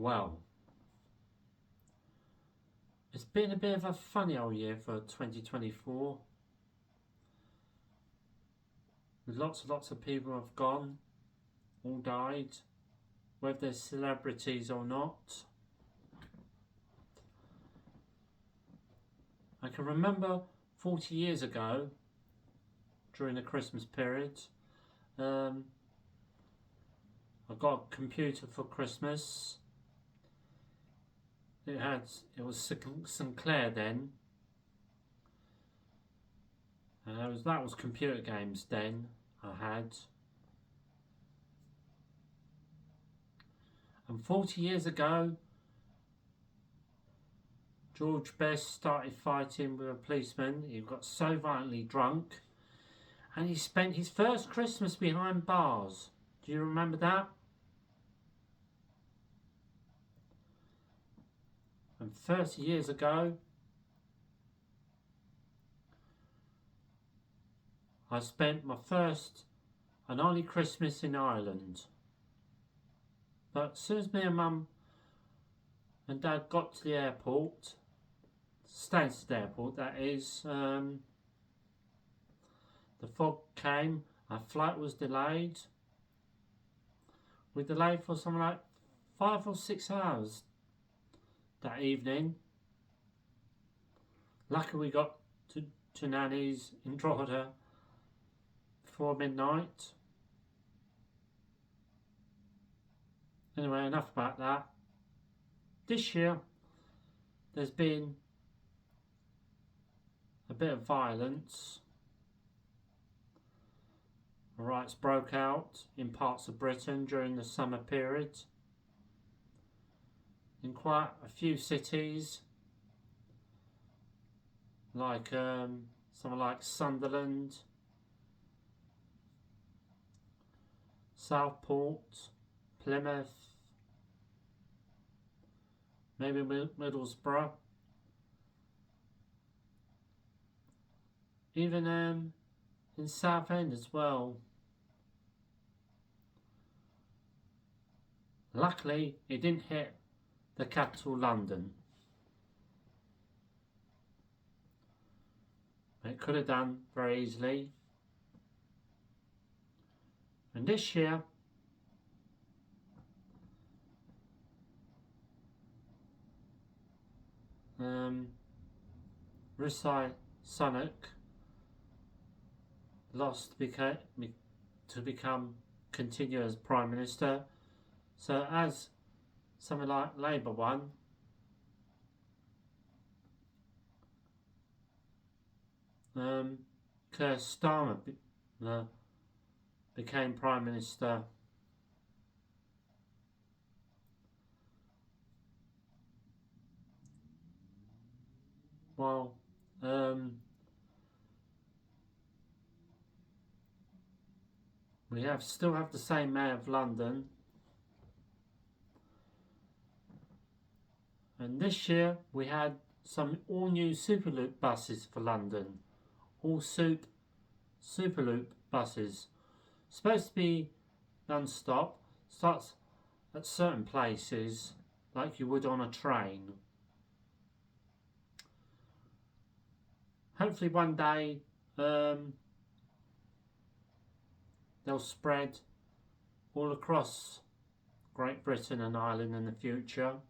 Well, it's been a bit of a funny old year for 2024. Lots and lots of people have gone, all died, whether they're celebrities or not. I can remember 40 years ago, during the Christmas period, I got a computer for Christmas. It was Sinclair then. That was computer games then I had. And 40 years ago, George Best started fighting with a policeman. He got so violently drunk, and he spent his first Christmas behind bars. Do you remember that? And 30 years ago, I spent my first and only Christmas in Ireland. But as soon as me and Mum and Dad got to the airport, Stansted Airport that is, the fog came, our flight was delayed. We delayed for something like 5 or 6 hours that evening. Luckily we got to Nanny's in Drogheda before midnight. Anyway, enough about that. This year there's been a bit of violence. Riots broke out in parts of Britain during the summer period. In quite a few cities, like somewhere like Sunderland, Southport, Plymouth, maybe Middlesbrough, even in Southend as well. Luckily, it didn't hit the capital, London. It could have done very easily. And this year, Rishi Sunak lost to become continue as Prime Minister. So as something like Labour won, Keir Starmer became Prime Minister. Well, we still have the same Mayor of London. And this year we had some all new Superloop buses for London. All Superloop buses. Supposed to be non-stop. Starts at certain places like you would on a train. Hopefully one day they'll spread all across Great Britain and Ireland in the future.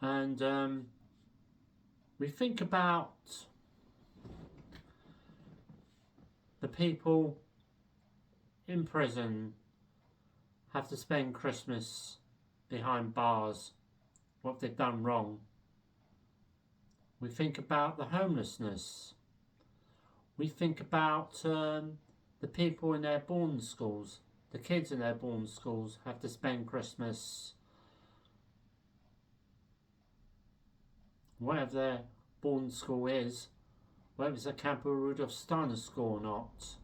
And we think about the people in prison have to spend Christmas behind bars, what they've done wrong. We think about the homelessness. We think about the people in their boarding schools. The kids in their boarding schools have to spend Christmas, whatever their boarding school is, whether it's a Campo Rudolph Steiner school or not.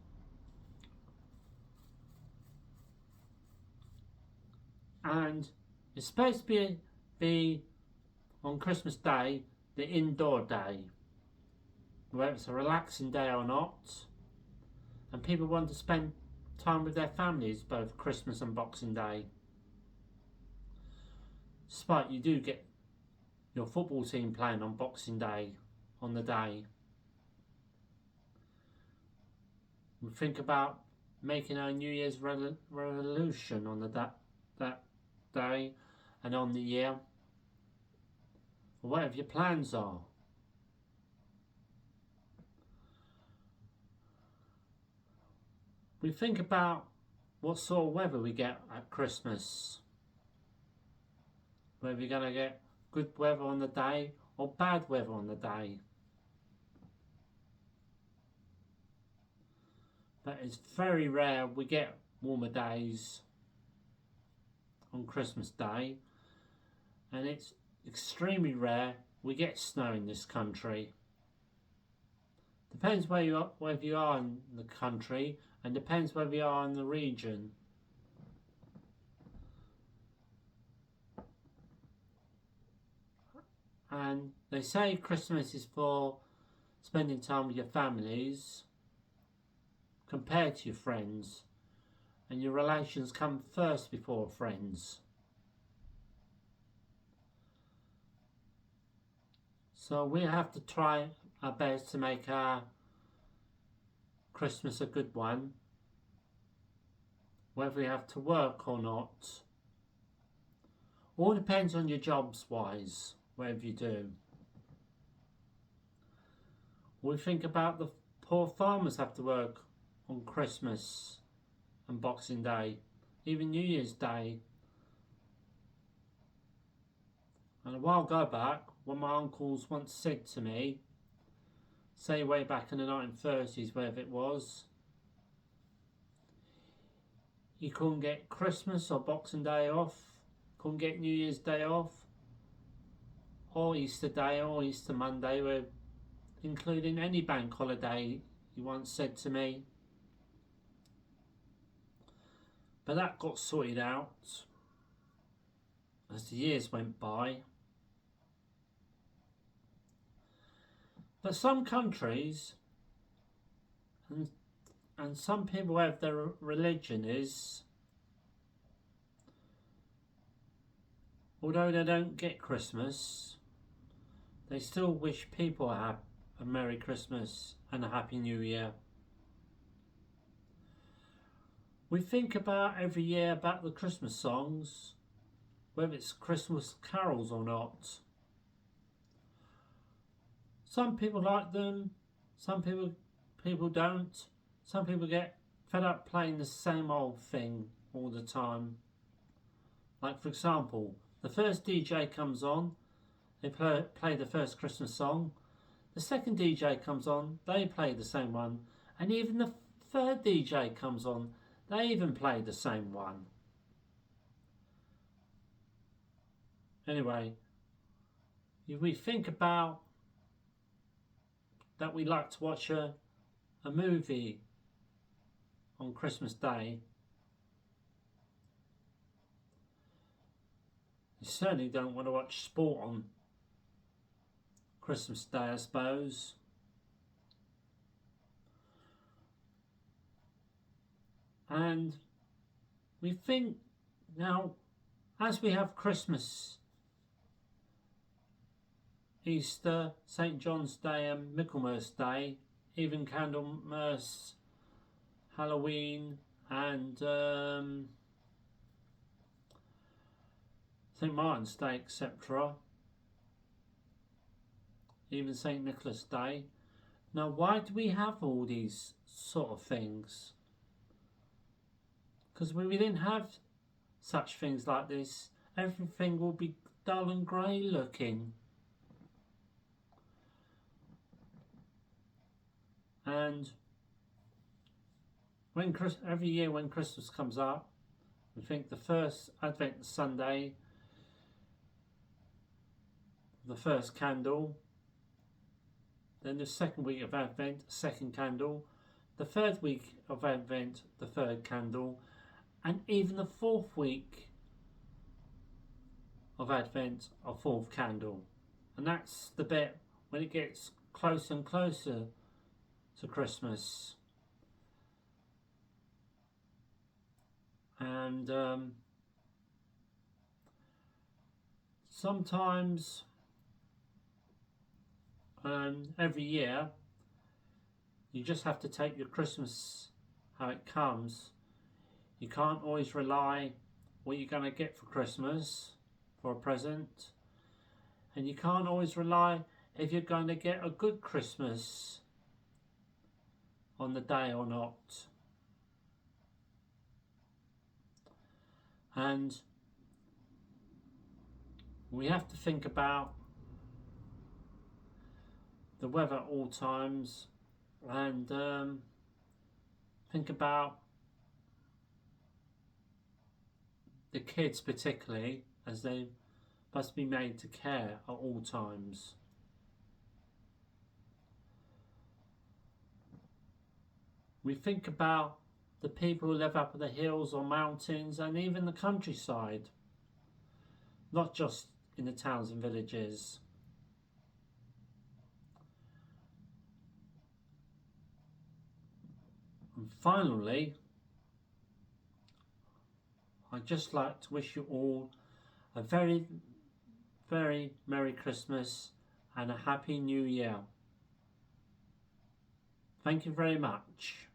And it's supposed to be on Christmas Day, the indoor day, whether it's a relaxing day or not. And people want to spend time with their families both Christmas and Boxing Day. Despite you do get your football team playing on Boxing Day on the day. We think about making our New Year's resolution on that day and on the year, or whatever your plans are. We think about what sort of weather we get at Christmas. Whether you're going to get good weather on the day or bad weather on the day. But it's very rare we get warmer days on Christmas Day, and it's extremely rare we get snow in this country. Depends whether you are in the country, and depends whether you are in the region. And they say Christmas is for spending time with your families compared to your friends, and your relations come first before friends. So we have to try our best to make our Christmas a good one, whether we have to work or not. All depends on your jobs wise, whatever you do. We think about the poor farmers have to work on Christmas and Boxing Day, even New Year's Day. And a while back, one of my uncles once said to me, say way back in the 1930s, wherever it was, he couldn't get Christmas or Boxing Day off, couldn't get New Year's Day off, or Easter Day or Easter Monday, including any bank holiday, he once said to me. But that got sorted out as the years went by. But some countries and some people have their religion is, although they don't get Christmas, they still wish people a Merry Christmas and a Happy New Year. We think about every year about the Christmas songs, whether it's Christmas carols or not. Some people like them, some people don't. Some people get fed up playing the same old thing all the time. Like for example, the first DJ comes on, they play the first Christmas song. The second DJ comes on, they play the same one. And even the third DJ comes on, they even play the same one. Anyway, if we think about that we like to watch a movie on Christmas Day, you certainly don't want to watch sport on Christmas Day, I suppose. And we think now, as we have Christmas, Easter, St. John's Day and Michaelmas Day, even Candlemas, Halloween and St. Martin's Day, etc. Even St. Nicholas Day. Now, why do we have all these sort of things? Because we didn't have such things like this, everything will be dull and grey looking. And every year when Christmas comes up, we think the first Advent Sunday, the first candle, then the second week of Advent, second candle, the third week of Advent, the third candle, and even the fourth week of Advent, a fourth candle. And that's the bit when it gets closer and closer to Christmas. And sometimes every year you just have to take your Christmas how it comes. You can't always rely what you're going to get for Christmas for a present, and you can't always rely if you're going to get a good Christmas on the day or not. And we have to think about the weather at all times, and think about the kids particularly, as they must be made to care at all times. We think about the people who live up in the hills or mountains and even the countryside, not just in the towns and villages. And finally, I'd just like to wish you all a very, very Merry Christmas and a Happy New Year. Thank you very much.